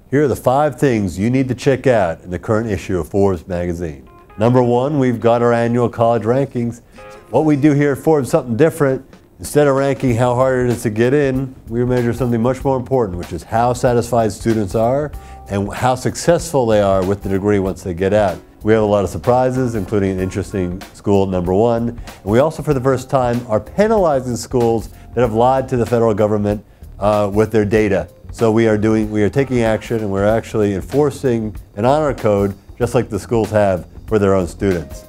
Here are the 5 things you need to check out in the current issue of Forbes magazine. Number 1, we've got our annual college rankings. What we do here at Forbes is something different. Instead of ranking how hard it is to get in, we measure something much more important, which is how satisfied students are and how successful they are with the degree once they get out. We have a lot of surprises, including an interesting school at number 1. And we also, for the first time, are penalizing schools that have lied to the federal government with their data. So we are taking action, and we're actually enforcing an honor code just like the schools have for their own students.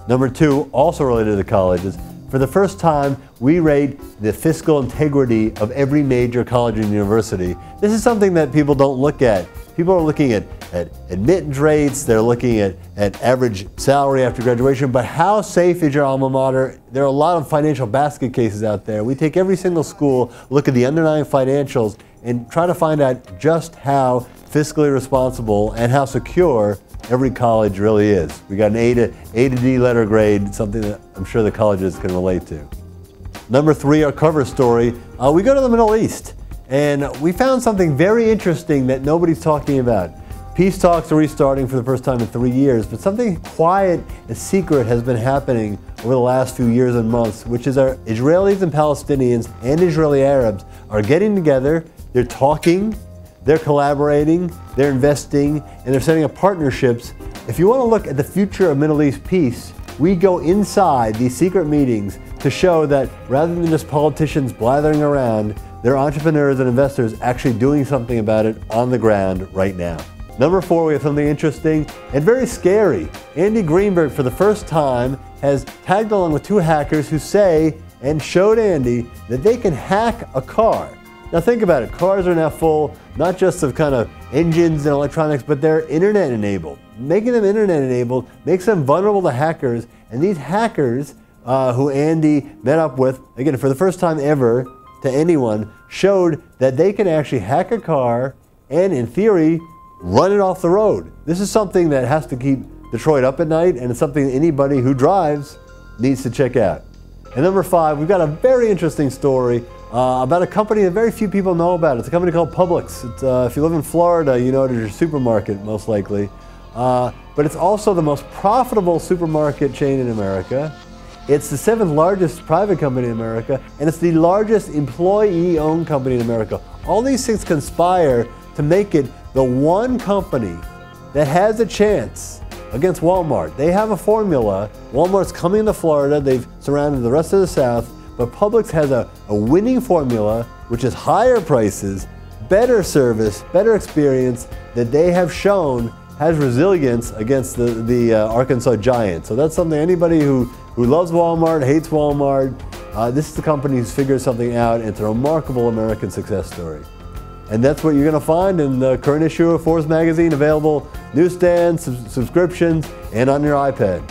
Number 2, also related to colleges, for the first time we rate the fiscal integrity of every major college and university. This is something that people don't look at. People are looking at admittance rates, they're looking at average salary after graduation, but how safe is your alma mater? There are a lot of financial basket cases out there. We take every single school, look at the underlying financials, and try to find out just how fiscally responsible and how secure every college really is. We got an A to D letter grade, something that I'm sure the colleges can relate to. Number 3, our cover story. We go to the Middle East, and we found something very interesting that nobody's talking about. Peace talks are restarting for the first time in 3 years, but something quiet and secret has been happening over the last few years and months, which is our Israelis and Palestinians and Israeli Arabs are getting together, they're talking, they're collaborating, they're investing, and they're setting up partnerships. If you want to look at the future of Middle East peace, we go inside these secret meetings to show that rather than just politicians blathering around, there are entrepreneurs and investors actually doing something about it on the ground right now. Number 4, we have something interesting and very scary. Andy Greenberg, for the first time, has tagged along with 2 hackers who say and showed Andy that they can hack a car. Now think about it, cars are now full not just of kind of engines and electronics, but they're internet enabled. Making them internet enabled makes them vulnerable to hackers, and these hackers who Andy met up with, again for the first time ever to anyone, showed that they can actually hack a car and in theory run it off the road. This is something that has to keep Detroit up at night, and it's something that anybody who drives needs to check out. And number 5, we've got a very interesting story about a company that very few people know about. It's a company called Publix. If you live in Florida, you know it as your supermarket, most likely. But it's also the most profitable supermarket chain in America. It's the 7th largest private company in America, and it's the largest employee-owned company in America. All these things conspire to make it the one company that has a chance against Walmart. They have a formula. Walmart's coming to Florida. They've surrounded the rest of the South. But Publix has a winning formula, which is higher prices, better service, better experience that they have shown has resilience against the Arkansas Giants. So that's something anybody who loves Walmart, hates Walmart, this is the company who's figured something out, and it's a remarkable American success story. And that's what you're going to find in the current issue of Forbes magazine, available newsstands, subscriptions, and on your iPad.